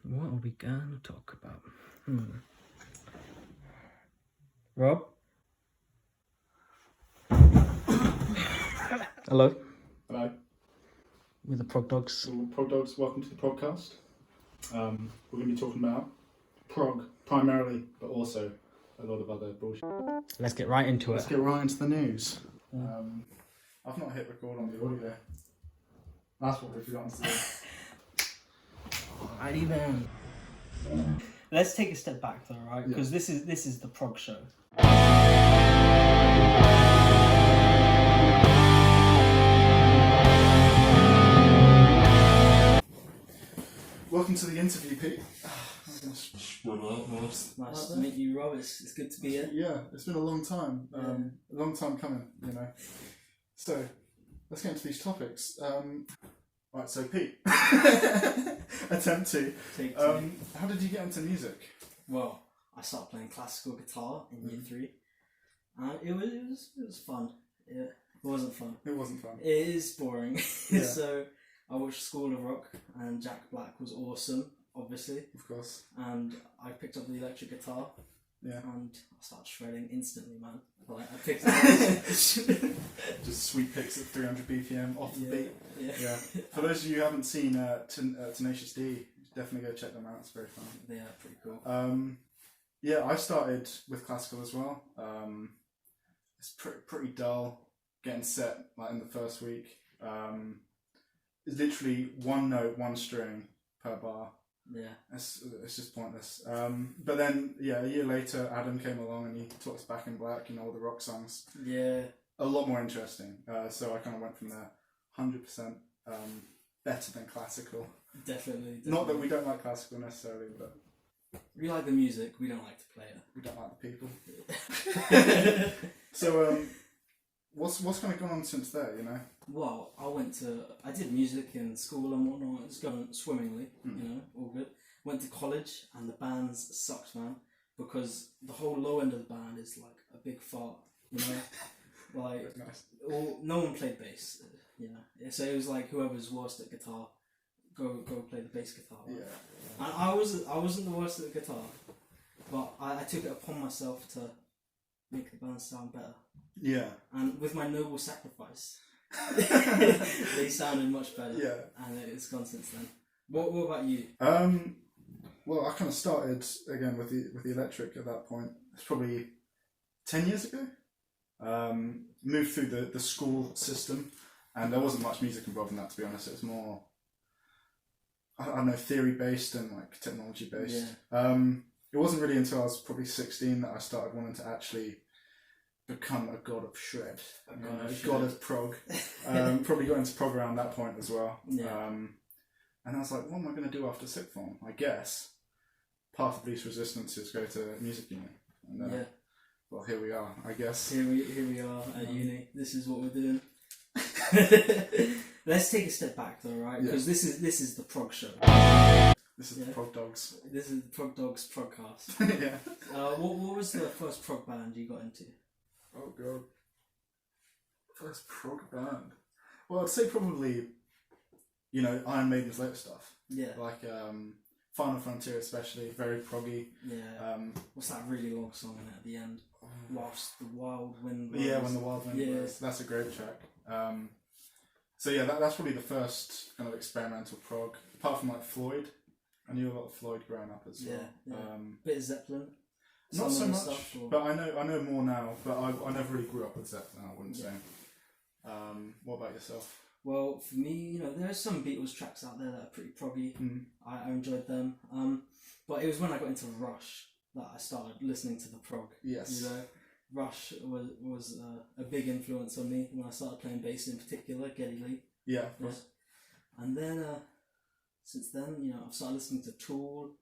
What are we gonna talk about? Rob? Hello. Hello. We're the Prog Dogs. Prog Dogs, welcome to the podcast. We're going to be talking about prog primarily, but also a lot of other bullshit. Let's get right into Let's get right into the news. I've not hit record on the audio. That's what we've forgotten to do. Alrighty then. Let's take a step back though, right? Because this is the prog show. Welcome to the interview, Pete. Nice to meet you, Rob. It's good to be here. Yeah, it's been a long time. A long time coming, you know. So, let's get into these topics. Right, so Pete, attempt to. Take two. How did you get into music? Well, I started playing classical guitar in year 3. It was fun. Yeah, it wasn't fun. It wasn't fun. It is boring. Yeah. So I watched School of Rock, and Jack Black was awesome, obviously. Of course. And I picked up the electric guitar. Yeah. And I started shredding instantly, man. Like I picked it up. Just sweet picks at 300 BPM off the beat. Yeah. For those of you who haven't seen Tenacious D, definitely go check them out. It's very fun. They are pretty cool. Yeah, I started with classical as well. It's pretty dull getting set like in the first week. It's literally one note, one string per bar. Yeah. It's just pointless. But then, yeah, a year later, Adam came along and he taught us Back in Black, all the rock songs. Yeah. A lot more interesting. So I kind of went from there. 100% better than classical. Definitely. Not that we don't like classical necessarily, but we like the music, we don't like to play it. we don't like the people. So, what's kind of gone on since there, you know? Well, I did music in school and whatnot. It's going swimmingly, all good. Went to college and the bands sucked, man, because the whole low end of the band is like a big fart, like Nice. no one played bass, So it was like whoever's worst at guitar, go play the bass guitar. Right? Yeah. And I wasn't the worst at the guitar, but I took it upon myself to make the band sound better. Yeah. And with my noble sacrifice, they sounded much better. Yeah. And it's gone since then. What about you? Well, I kind of started again with the electric at that point. It's probably 10 years ago. Moved through the school system, and there wasn't much music involved in that, to be honest. It was more, I don't know, theory based and like technology based. Yeah. It wasn't really until I was probably 16 that I started wanting to actually become a god of shred, god of prog. Probably got into prog around that point as well. Yeah. And I was like, what am I going to do after sixth form? I guess path of least resistance is go to music uni. And well, here we are, I guess. Here we are at uni. This is what we're doing. Let's take a step back though, right? Because this is the prog show. This is the Prog Dogs. This is the Prog Dogs Progcast. Yeah. What was the first prog band you got into? Oh god. First prog band. Well, I'd say probably, Iron Maiden's later stuff. Yeah. Like Final Frontier especially, very proggy. Yeah. What's that really long song at the end? Whilst the wild wind blows. Yeah, when the wild wind blows. That's a great track. So yeah, that's probably the first kind of experimental prog. Apart from like Floyd. I knew a lot of Floyd growing up as well. Yeah. Bit of Zeppelin. Not so much, but I know more now. But I never really grew up with Zeppelin, I wouldn't say. What about yourself? Well, for me, there are some Beatles tracks out there that are pretty proggy. I enjoyed them. But it was when I got into Rush that I started listening to the prog. Yes. Rush was a big influence on me when I started playing bass in particular, Geddy Lee. Yeah, of course. And then, since then, I've started listening to Tool.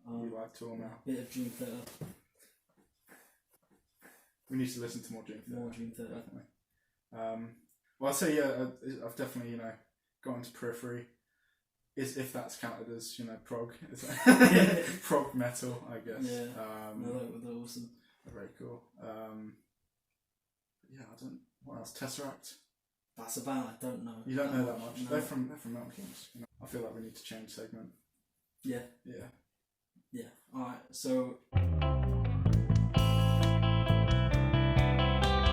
We like Tool now. A bit of Dream Theater. We need to listen to more Dream Theater. More Dream Theater. Definitely. Well, I'd say, I've definitely, got into Periphery. If that's counted as, prog. Prog metal, I guess. Yeah. They're awesome. Very cool. What else? Tesseract? That's a band I don't know. You don't know that much. No. They're from Mountain Kings. I feel like we need to change segment. Yeah. Yeah. Yeah. Alright, so...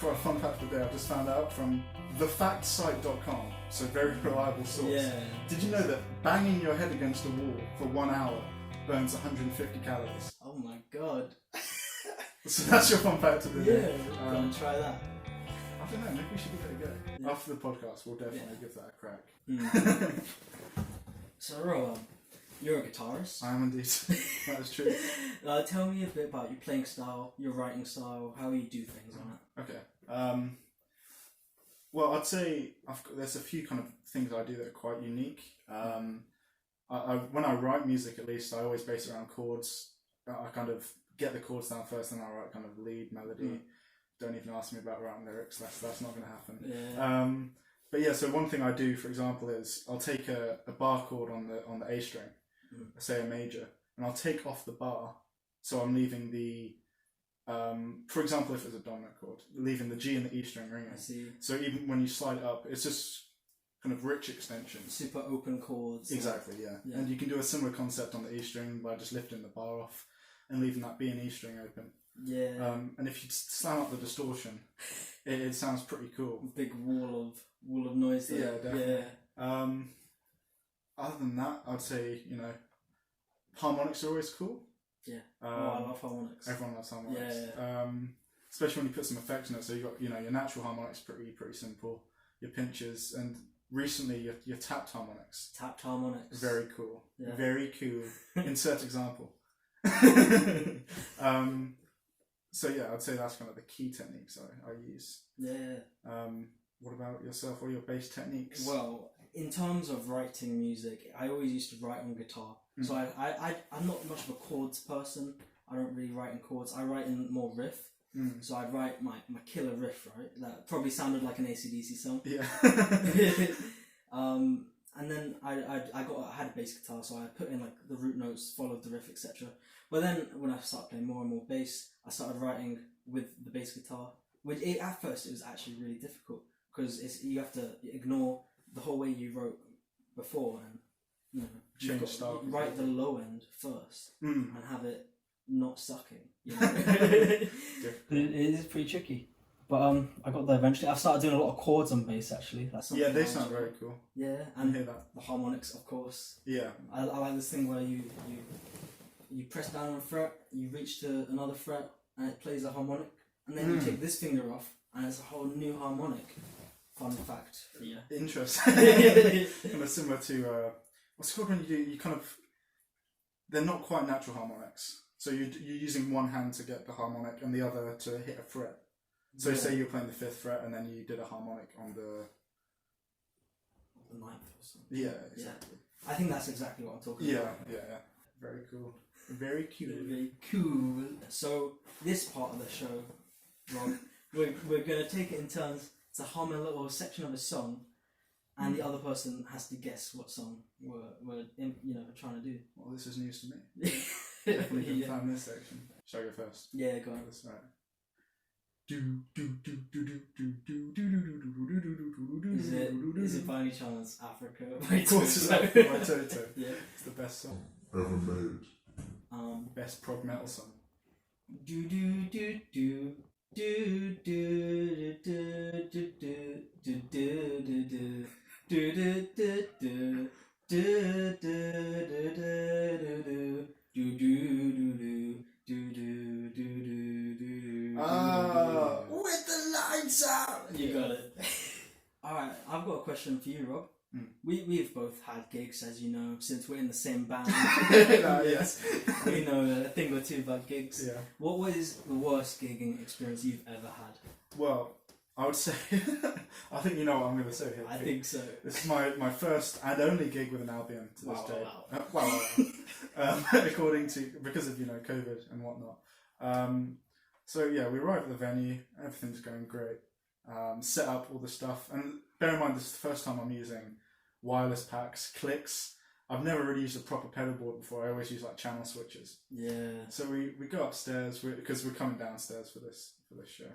For a fun fact of the day, I've just found out from thefactsite.com, so very reliable source. Yeah. Did you know that banging your head against a wall for 1 hour burns 150 calories? Oh my god. So that's your fun fact of the day. Yeah, gotta try that. I don't know, maybe we should give it a go. Yeah. After the podcast, we'll definitely give that a crack. Mm. So, Rob, you're a guitarist. I am indeed. That is true. Tell me a bit about your playing style, your writing style, how you do things on it. Okay. Well, I'd say there's a few kind of things I do that are quite unique. When I write music, at least, I always base it around chords. I kind of get the chords down first, and I write kind of lead melody. Don't even ask me about writing lyrics. That's not going to happen. Yeah. But yeah, so one thing I do, for example, is I'll take a bar chord on the A string, say a major, and I'll take off the bar, so I'm leaving the, for example, if it's a dominant chord, leaving the G and the E string ringing. I see. So even when you slide it up, it's just kind of rich extensions. Super open chords. Exactly, yeah. And you can do a similar concept on the E string by just lifting the bar off and leaving that B and E string open. Yeah. And if you slam up the distortion, it sounds pretty cool. Big wall of noise there. Yeah, definitely. Yeah. Other than that, I'd say, harmonics are always cool. Yeah. I love harmonics. Everyone loves harmonics. Yeah. Especially when you put some effects in it. So you got, your natural harmonics pretty simple. Your pinches, and recently your tapped harmonics. Tapped harmonics. Very cool. Yeah. Very cool. Insert example. So yeah, I'd say that's kind of the key techniques I use. Yeah. What about yourself? What are your bass techniques? Well, in terms of writing music, I always used to write on guitar. So I'm not much of a chords person. I don't really write in chords. I write in more riff. So I'd write my killer riff, right? That probably sounded like an AC/DC song. Yeah. And then I had a bass guitar, so I put in like the root notes, followed the riff, etc. But then when I started playing more and more bass, I started writing with the bass guitar. Which at first it was actually really difficult because you have to ignore the whole way you wrote before, and change style. Write the low end first and have it not sucking. It is pretty tricky. But I got there eventually. I've started doing a lot of chords on bass actually. That's they sound very cool. Yeah, I and hear that. the harmonics, of course. Yeah. I like this thing where you press down on a fret, you reach to another fret, and it plays a harmonic, and then you take this finger off, and it's a whole new harmonic. Fun fact for you. Interesting. Kind of similar to what's it called when you kind of, they're not quite natural harmonics. So you're using one hand to get the harmonic and the other to hit a fret. So say you're playing the 5th fret and then you did a harmonic on the 9th or something. Yeah, exactly. I think that's exactly what I'm talking about. Yeah. Very cool. Very cool. Very cool. So this part of the show, Rob, we're going to take it in turns to hum a little section of a song, and the other person has to guess what song we're trying to do. Well, this is news to me. Definitely didn't find this section. Shall I go first? Yeah, go on. That's right. Is it by any chance Africa? Of course it's Africa by Toto. Yeah. It's the best song. Ever made. Best prog metal song. Do do do do do do do do do do do do do do With the lights out. You got it. Alright, I've got a question for you, Rob. We've both had gigs, as you know, since we're in the same band. Yes. We know a thing or two about gigs. Yeah. What was the worst gigging experience you've ever had? Well, I would say, I think you know what I'm going to say here. I think so. This is my first and only gig with an Albion to this day. Wow. Because of COVID and whatnot. So yeah, we arrive at the venue. Everything's going great. Set up all the stuff, and bear in mind this is the first time I'm using wireless packs, clicks. I've never really used a proper pedal board before. I always use like channel switches. Yeah. So we go upstairs because we're coming downstairs for this show.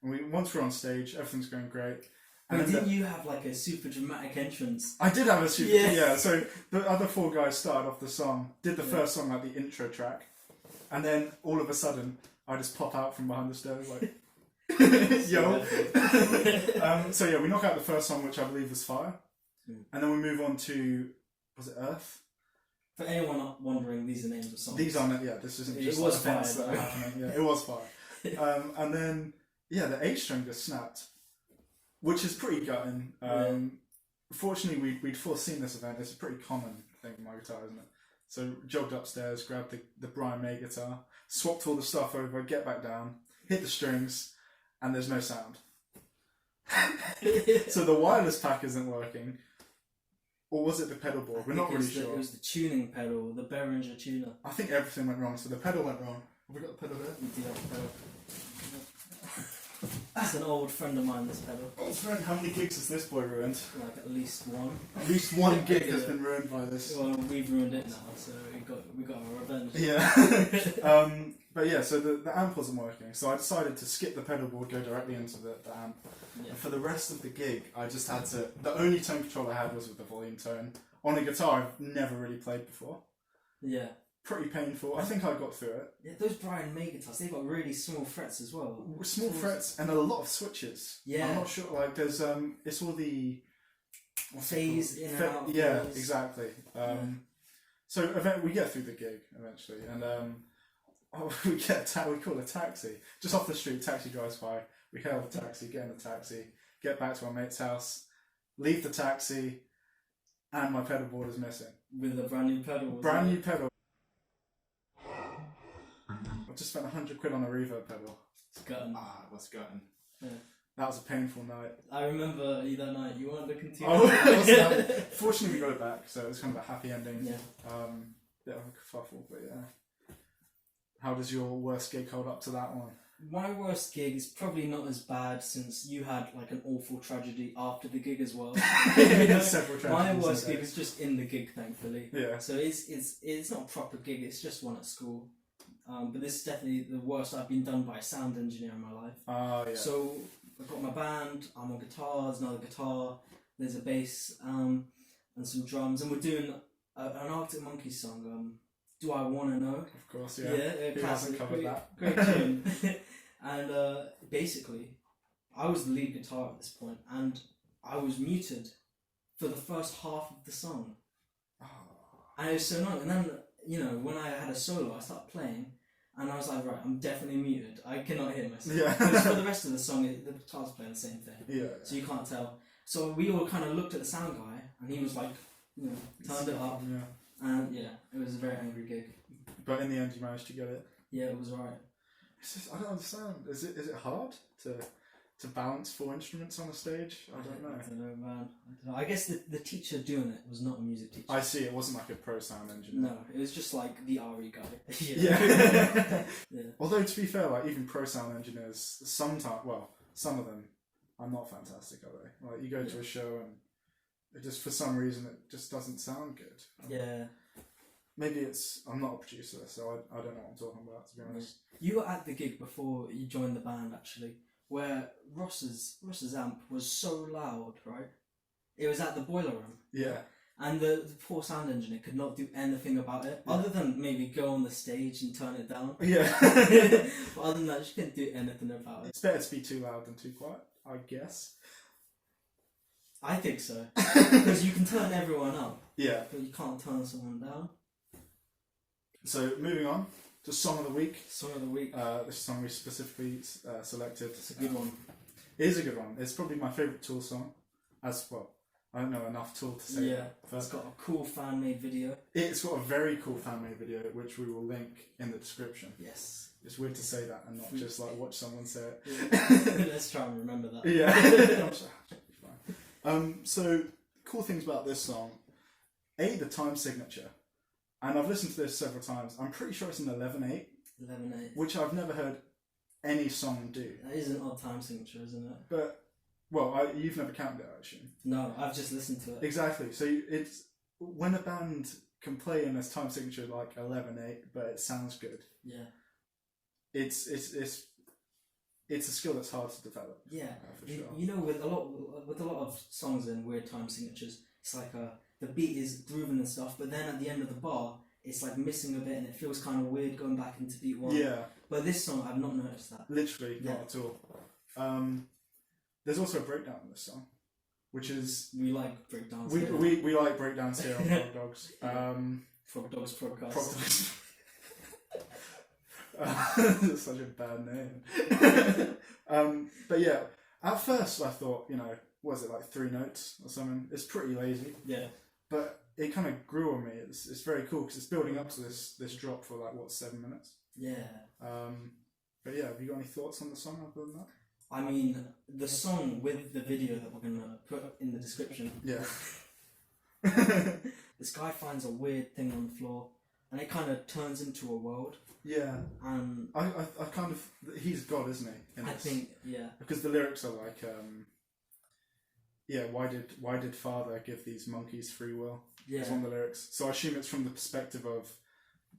And once we're on stage, everything's going great, But didn't you have like a super dramatic entrance? I did have a super... Yeah. Yeah, so the other 4 guys started off the song, did the first song, like the intro track, and then all of a sudden, I just pop out from behind the stairs, like... Yo! So yeah, we knock out the first song, which I believe was Fire, and then we move on to... Was it Earth? For anyone not wondering, these are names of songs. These are... Yeah, this isn't It just was events Fire, that are happening. Yeah, it was Fire. And then, yeah, the H string just snapped, which is pretty gutting. Fortunately, we'd foreseen this event. It's a pretty common thing with my guitar, isn't it? So jogged upstairs, grabbed the Brian May guitar, swapped all the stuff over, get back down, hit the strings, and there's no sound. So the wireless pack isn't working. Or was it the pedal board? We're not really sure. It was the tuning pedal, the Behringer tuner. I think everything went wrong. So the pedal went wrong. Have we got the pedal there? We do have the pedal. That's an old friend of mine, this pedal. Old friend, how many gigs has this boy ruined? Like at least one. At least one gig has been ruined by this. Well, we've ruined it now, so we got our revenge. Yeah. But yeah, so the amp wasn't working, so I decided to skip the pedal board, go directly into the amp. Yeah. And for the rest of the gig, I just had to... The only tone control I had was with the volume tone. On a guitar I've never really played before. Yeah. Pretty painful. I think I got through it. Yeah, those Brian May guitars, they've got really small frets as well. Small frets and a lot of switches. Yeah. I'm not sure, like, there's... It's all the... Phase in and out. Yeah, phase. Exactly. So we get through the gig eventually, and we call a taxi just off the street. Taxi drives by. We hail the taxi, get in the taxi, get back to our mate's house, leave the taxi, and my pedal board is missing. With a brand new pedal. Brand new pedal. I just spent £100 on a reverb pedal. It's gutting. It was gutting. Yeah. That was a painful night. I remember that night. You wanted to continue. Fortunately, we got it back, so it was kind of a happy ending. Yeah. Bit of a kerfuffle, but yeah. How does your worst gig hold up to that one? My worst gig is probably not as bad, since you had like an awful tragedy after the gig as well. Several tragedies. My worst gig is just in the gig, thankfully. Yeah. So it's not a proper gig. It's just one at school. But this is definitely the worst I've been done by a sound engineer in my life. Yeah. So I've got my band. I'm on guitars, another guitar. There's a bass and some drums, and we're doing an Arctic Monkeys song. Do I Wanna Know? Of course, yeah. Yeah, Who hasn't covered that? Great tune. And basically, I was the lead guitar at this point, and I was muted for the first half of the song. And it was so annoying. And then, when I had a solo, I started playing, and I was like, right, I'm definitely muted. I cannot hear myself. Yeah. Because for the rest of the song, the guitar's playing the same thing. Yeah. So you can't tell. So we all kind of looked at the sound guy, and he was like, turned it up. Yeah. And yeah, it was a very angry gig. But in the end, you managed to get it. Yeah, it was alright. I don't understand. Is it hard to balance 4 instruments on a stage? I don't know. I don't know, man. I guess the teacher doing it was not a music teacher. I see. It wasn't like a pro sound engineer. No, it was just like the RE guy. Yeah. Yeah. Although to be fair, like even pro sound engineers, some of them are not fantastic, are they? Like you go to a show and it just, for some reason, it just doesn't sound good. Yeah. Maybe I'm not a producer, so I don't know what I'm talking about, to be honest. You were at the gig before you joined the band, actually, where Ross's amp was so loud, right? It was at the boiler room. Yeah. And the poor sound engineer could not do anything about it, other than maybe go on the stage and turn it down. Yeah. But other than that, she couldn't do anything about it. It's better to be too loud than too quiet, I guess. I think so. Because you can turn everyone up. Yeah. But you can't turn someone down. So, moving on to Song of the Week. Song of the Week. This song we specifically selected. It's a good one. It is a good one. It's probably my favourite Tool song. As well, I don't know enough Tool to say that. It's got a cool fan-made video. It's got a very cool fan-made video, which we will link in the description. Yes. It's weird to say that and not just like watch someone say it. Yeah. Let's try and remember that. Yeah. So, cool things about this song. The time signature. And I've listened to this several times. I'm pretty sure it's an 11/8. 11/8. Which I've never heard any song do. That is an odd time signature, isn't it? But, you've never counted it, I assume. No, I've just listened to it. Exactly. So it's when a band can play in this time signature like 11/8, but it sounds good. Yeah. It's it's a skill that's hard to develop. Yeah, for sure. you know, with a lot of songs and weird time signatures, it's like the beat is grooving and stuff, but then at the end of the bar, it's like missing a bit, and it feels kind of weird going back into beat one. Yeah. But this song, I've not noticed that. Literally, not at all. There's also a breakdown in this song, which is we like breakdowns. We like breakdowns here on Prog Dogs. Prog Dogs Progcast. Prog Dogs. That's such a bad name. But yeah, at first I thought, was it like 3 notes or something? It's pretty lazy. Yeah. But it kind of grew on me. It's very cool because it's building up to this drop for like 7 minutes. Yeah. But yeah, have you got any thoughts on the song other than that? I mean, the song with the video that we're gonna put in the description. Yeah. This guy finds a weird thing on the floor, and it kind of turns into a world. Yeah. And I kind of, he's God, isn't he? I think, yeah. Because the lyrics are like, why did Father give these monkeys free will? Yeah. It's one of the lyrics. So I assume it's from the perspective of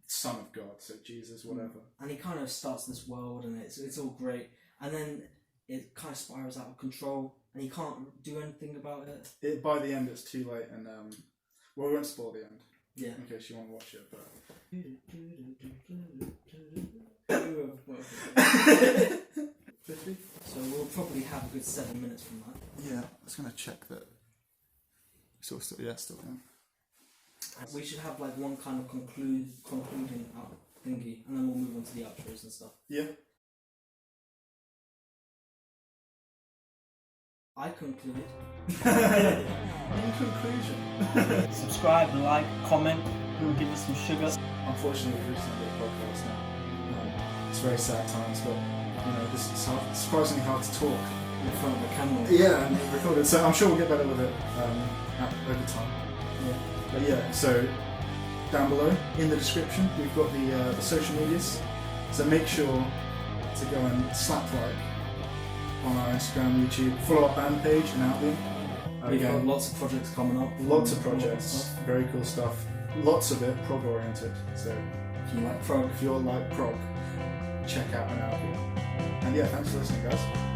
Son of God, so Jesus, whatever. And he kind of starts this world, and it's all great, and then it kind of spirals out of control, and he can't do anything about it. By the end, it's too late, and we won't spoil the end. Yeah. In case you want to watch it, but. So we'll probably have a good 7 minutes from that. Yeah, I was going to check that. Still going. We should have like one kind of concluding out thingy, and then we'll move on to the outros and stuff. Yeah. I conclude. In conclusion. Subscribe, like, comment. We'll give us some sugar. Unfortunately, we've reached the end of the podcast now. It's very sad times, but this is surprisingly hard to talk In front of a camera. Yeah, and record it. So I'm sure we'll get better with it over time. Yeah. But yeah, so down below in the description we've got the social medias. So make sure to go and slap like on our Instagram, YouTube, follow our band page in Albion. We've got lots of projects coming up. Lots of projects, very cool stuff. Lots of it prog oriented. So if you like prog, if you're like prog, check out an Albion. And yeah, thanks for listening, guys.